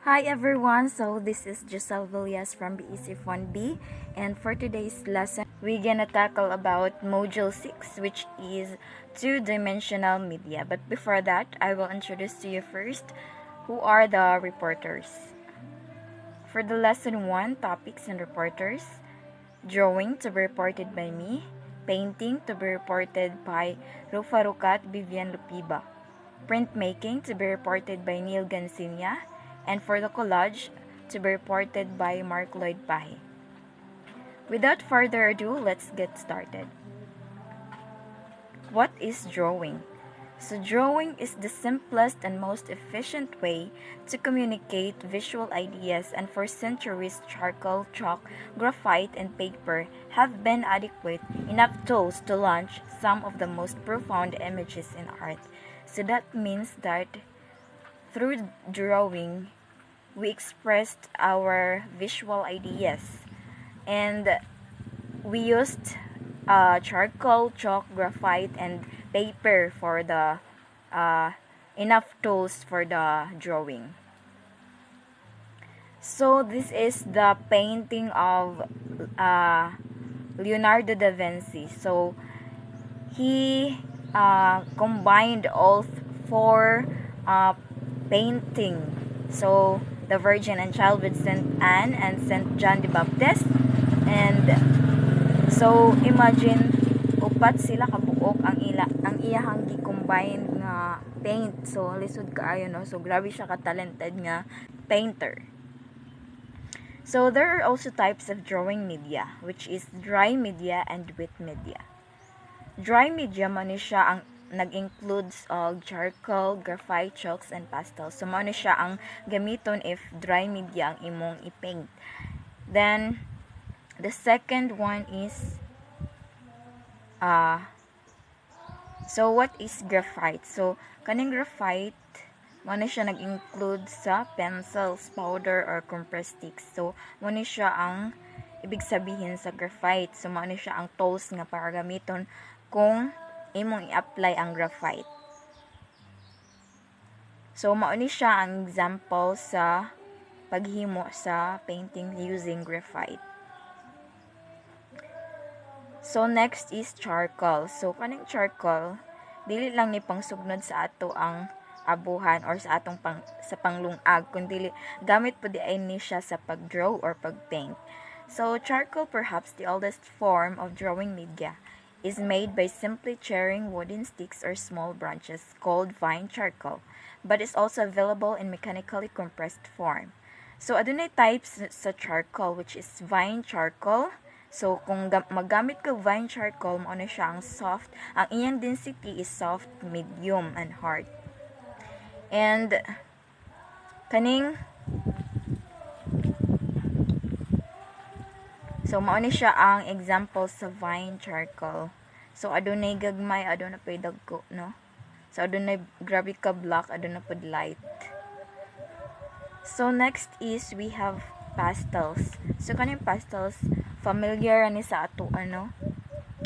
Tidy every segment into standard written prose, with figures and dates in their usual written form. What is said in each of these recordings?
Hi everyone, so this is Giselle Villas from BEC1B, and for today's lesson, we're gonna tackle about Module 6, which is two-dimensional media. But before that, I will introduce to you first who are the reporters. For the lesson 1, topics and reporters, drawing to be reported by me, painting to be reported by Rufa Rukat Vivian Lupiba, printmaking to be reported by Neil Gancinia, and for the collage to be reported by Mark Lloyd Pahi. Without further ado, let's get started. What is drawing? So drawing is the simplest and most efficient way to communicate visual ideas, and for centuries charcoal, chalk, graphite, and paper have been adequate enough tools to launch some of the most profound images in art. So that means that through drawing, we expressed our visual ideas, and we used charcoal, chalk, graphite, and paper for the enough tools for the drawing. So this is the painting of Leonardo da Vinci. So he combined all four painting. So the Virgin and Child with Saint Anne and Saint John the Baptist. And so imagine upat sila kabuok ang iyahang gi-combine nga paint. So lisod kaayo no. So grabe siya ka talented nga painter. So there are also types of drawing media, which is dry media and wet media. Dry media man siya ang nag-includes og charcoal, graphite, chalks, and pastels. So man siya ang gamiton if dry media ang imong i-paint. Then the second one is so what is graphite? So kaning graphite man siya nag-include sa pencils, powder, or compressed sticks. So man siya ang ibig sabihin sa graphite. So man siya ang tools nga para gamiton kung imong i-apply ang graphite. So mao ni siya ang example sa paghimo sa painting using graphite. So next is charcoal. So kaning charcoal dili lang ni pangsugnod sa ato ang abuhan or sa atong sa panglungag, kundi gamit pud ay ni siya sa pagdraw or pagpaint. So charcoal, perhaps the oldest form of drawing media, is made by simply charring wooden sticks or small branches called vine charcoal, but is also available in mechanically compressed form. So adunay types sa charcoal, which is vine charcoal. So kung magamit ka vine charcoal, mao na siya ang soft, ang iyang density is soft, medium, and hard. And kaning so mao ni siya ang example sa vine charcoal. So adunay gagmay, adunay pay dagko, no? So adunay grabe ka black, adunay pud light. So next is we have pastels. So kaning pastels familiar ni sa ato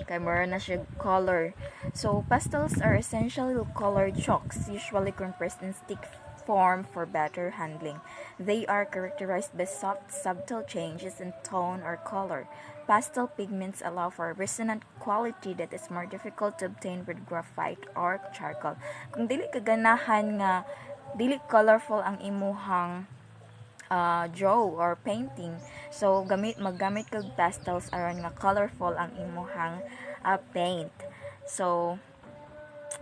kay mura na siya color. So pastels are essentially colored chalks, usually compressed in stick form for better handling. They are characterized by soft, subtle changes in tone or color. Pastel pigments allow for a resonant quality that is more difficult to obtain with graphite or charcoal. Kung dili ka ganahan nga dili colorful ang imuhang draw or painting, so maggamit kag pastels aron nga colorful ang imuhang paint. So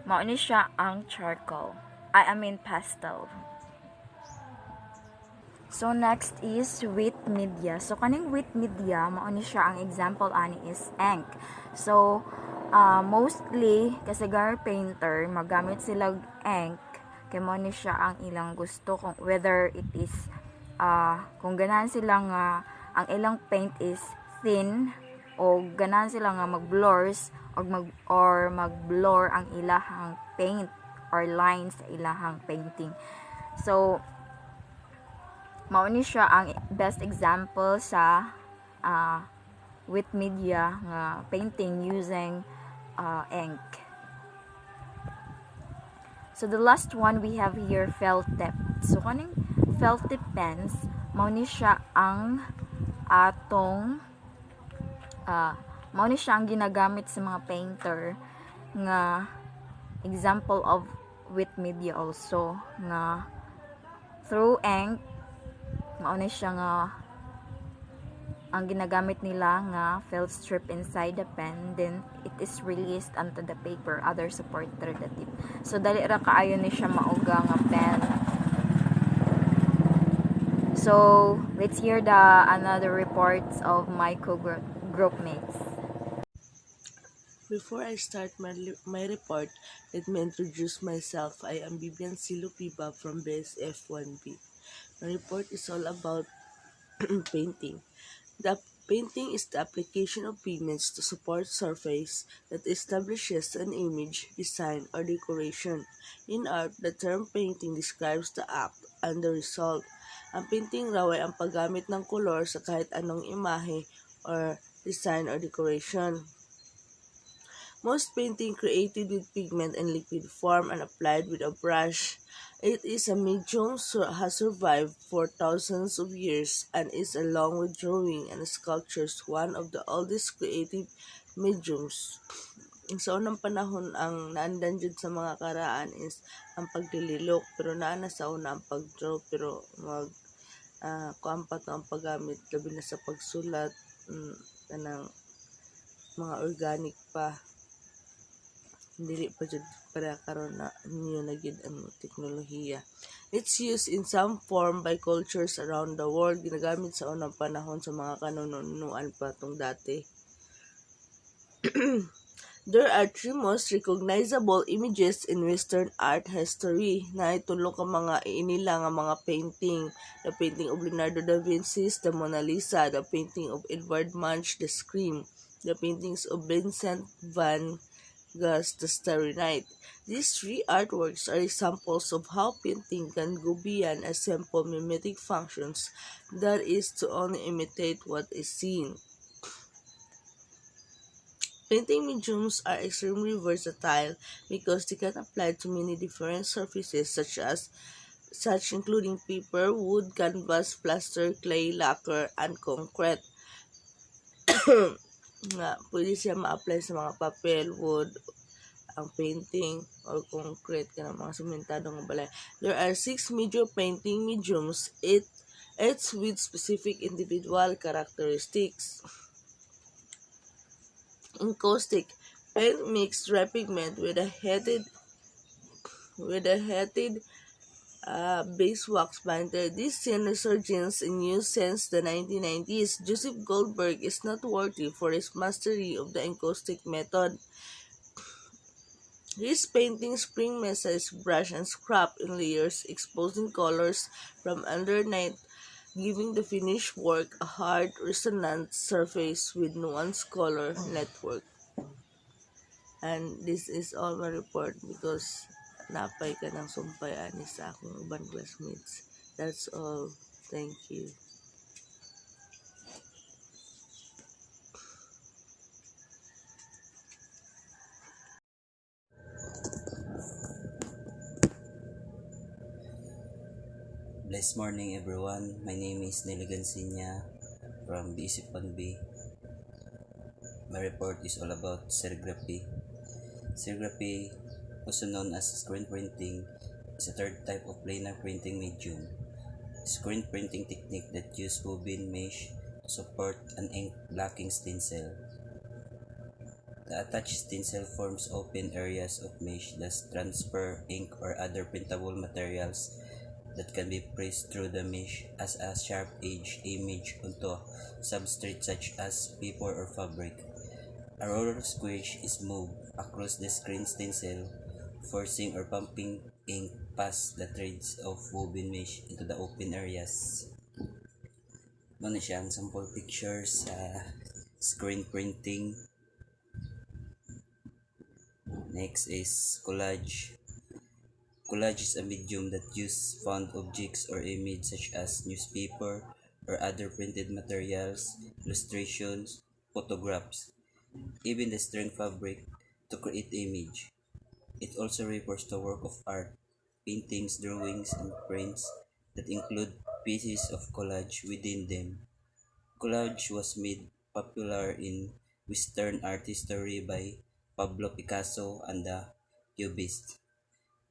mao ni siya ang charcoal. I mean pastel. So next is wet media. So kaning wet media mao ni siya ang example ani is ink. So mostly kasagaran painter magamit sila ink kay mao ni siya ang ilang gusto, kung whether it is kung ganahan sila nga ang ilang paint is thin o ganahan sila nga mag-blurs or mag-blur ang ilahang paint or lines sa ilahang painting. So mao ni siya ang best example sa wet media nga painting using ink. So the last one we have here, felt tip. So kaning felt tip pens, mao ni siya ang atong mao ni siya ang ginagamit sa mga painter nga example of with media also nga through ink mao ni siya nga ang ginagamit nila nga felt strip inside the pen, then it is released onto the paper, other supporter the tip. So dali ra kaayo ni siya mauga nga pen. So let's hear the another reports of my group mates. Before I start my report, let me introduce myself. I am Bibian Silupiba from BSF 1B. My report is all about painting. The painting is the application of pigments to support surface that establishes an image, design, or decoration. In art, the term painting describes the act and the result. Ang painting raw ay ang paggamit ng kolor sa kahit anong imahe or design or decoration. Most painting created with pigment and liquid form and applied with a brush. It is a medium has survived for thousands of years and is, along with drawing and sculptures, one of the oldest creative mediums. Sa unang panahon, ang naandan dyan sa mga karaan is ang pagdililok, pero naana sa una ang pagdraw, pero kuampat ang paggamit, labi na sa pagsulat, kanang mga organic pa. Dili pa jud para karon na niyo na gid ang teknolohiya. It's used in some form by cultures around the world. Ginagamit sa unang panahon sa mga kanunuan pa tong dati. There are three most recognizable images in Western art history na itulo ka mga inila nga mga painting. The painting of Leonardo da Vinci's The Mona Lisa, the painting of Edvard Munch, The Scream, the paintings of Vincent van Gogh's The Starry Night. These three artworks are examples of how painting can go beyond a simple mimetic functions, that is, to only imitate what is seen. Painting mediums are extremely versatile because they can apply to many different surfaces such including paper, wood, canvas, plaster, clay, lacquer, and concrete. Nga, pwede siya ma-apply sa mga papel, wood, ang painting, or concrete, ka ng mga sementadong balay. There are 6 major painting mediums, each with specific individual characteristics. Encaustic paint mixed dry pigment with a heated base wax binder. This seen resurgence in use since the 1990s. Joseph Goldberg is noteworthy for his mastery of the encaustic method. His paintings spring mesa his brush and scrap in layers, exposing colors from underneath, giving the finished work a hard, resonant surface with nuanced color network. And this is all my report because napay ka ng sumpay ani sa akong ubang classmates. That's all. Thank you. Blessed morning everyone. My name is Neligan Sinya from BC1B. My report is all about serigraphy. Serigraphy, also known as screen printing, is a third type of planar printing medium. Screen printing technique that uses woven mesh to support an ink blocking stencil. The attached stencil forms open areas of mesh that transfer ink or other printable materials that can be pressed through the mesh as a sharp-edged image onto substrate such as paper or fabric. A roller squish is moved across the screen stencil, forcing or pumping ink past the threads of woven mesh into the open areas. Muna siya ang sample pictures sa screen printing. Next is collage. Collage is a medium that uses found objects or images such as newspaper or other printed materials, illustrations, photographs, even the string fabric to create image. It also refers to work of art, paintings, drawings, and prints that include pieces of collage within them. Collage was made popular in Western art history by Pablo Picasso and the Cubists.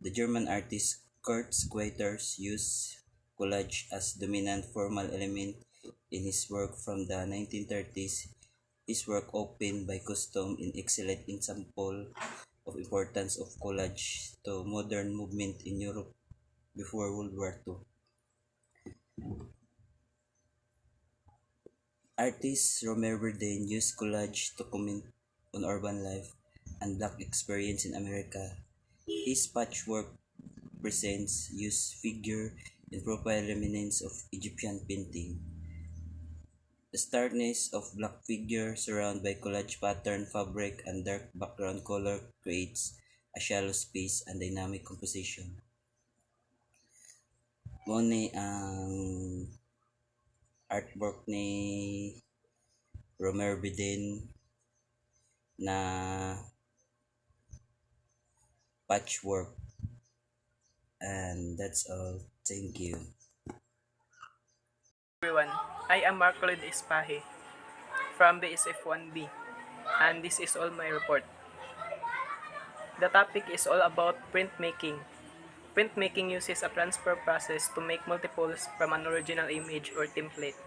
The German artist Kurt Schwitters used collage as dominant formal element in his work from the 1930s. His work opened by custom in excellent example of importance of collage to modern movement in Europe before World War II. Artist Romer Verdin used collage to comment on urban life and black experience in America. His patchwork presents use figure and profile remnants of Egyptian painting. The starkness of black figure surrounded by collage pattern fabric and dark background color creates a shallow space and dynamic composition. Muna ang artwork ni Romer Bidin na patchwork. And that's all. Thank you. Everyone, I am Marcolid Espahe from BSF1B, and this is all my report. The topic is all about printmaking. Printmaking uses a transfer process to make multiples from an original image or template.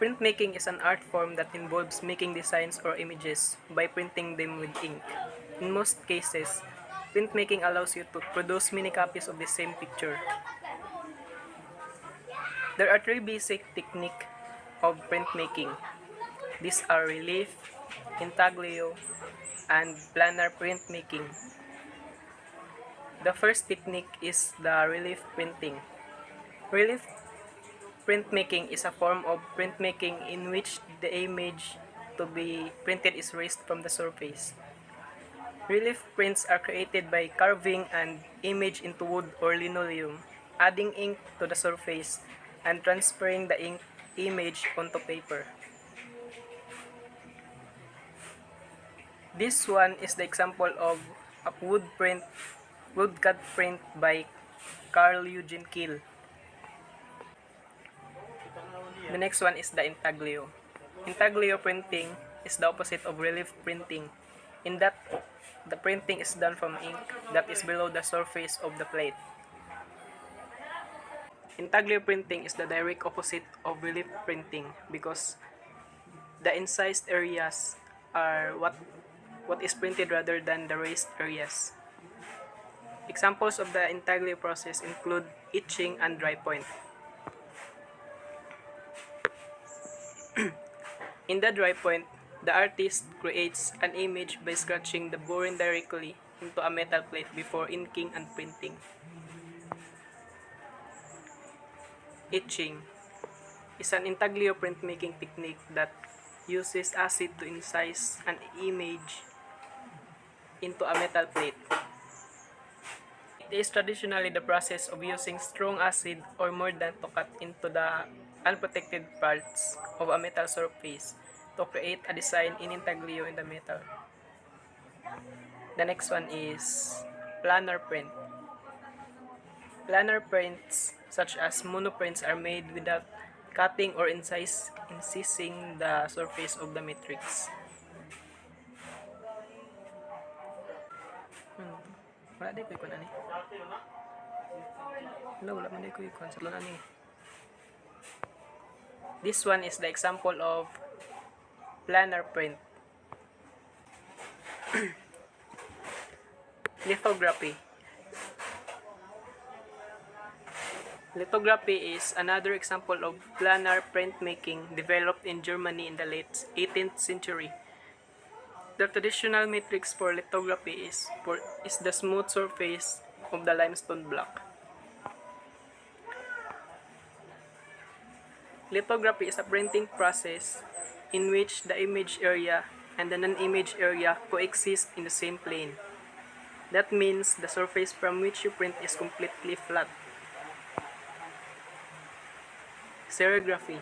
Printmaking is an art form that involves making designs or images by printing them with ink. In most cases, printmaking allows you to produce many copies of the same picture. There are three basic techniques of printmaking. These are relief, intaglio, and planar printmaking. The first technique is the relief printing. Relief printmaking is a form of printmaking in which the image to be printed is raised from the surface. Relief prints are created by carving an image into wood or linoleum, adding ink to the surface, and transferring the ink image onto paper. This one is the example of a woodcut print by Carl Eugene Kiel. The next one is the intaglio. Intaglio printing is the opposite of relief printing, in that the printing is done from ink that is below the surface of the plate. Intaglio printing is the direct opposite of relief printing because the incised areas are what is printed rather than the raised areas. Examples of the intaglio process include etching and dry point. In the dry point, the artist creates an image by scratching the boron directly into a metal plate before inking and printing. Etching is an intaglio printmaking technique that uses acid to incise an image into a metal plate. It is traditionally the process of using strong acid or mordant to cut into the unprotected parts of a metal surface to create a design in intaglio in the metal. The next one is planar print. Planar prints such as monoprints are made without cutting or incising the surface of the matrix. Wala di ko ikon ani. Wala man di ko ikon sa luna ni. This one is the example of planar print. Lithography. Lithography is another example of planar printmaking developed in Germany in the late 18th century. The traditional matrix for lithography is the smooth surface of the limestone block. Lithography is a printing process in which the image area and the non-image area coexist in the same plane. That means the surface from which you print is completely flat. Serigraphy.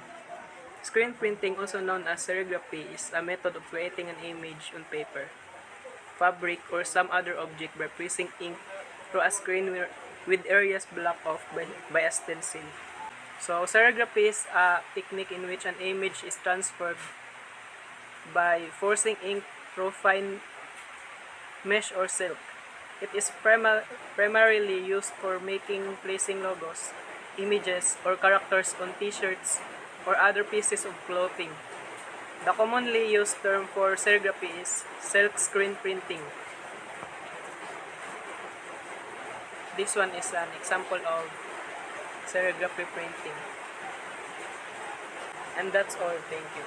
Screen printing, also known as serigraphy, is a method of creating an image on paper. fabric, or some other object by pressing ink through a screen with areas blocked off by a stencil. So, serigraphy is a technique in which an image is transferred by forcing ink through fine mesh or silk. It is primarily used for placing logos, images, or characters on t-shirts or other pieces of clothing. The commonly used term for serigraphy is silk screen printing. This one is an example of serigraphy printing. And that's all. Thank you.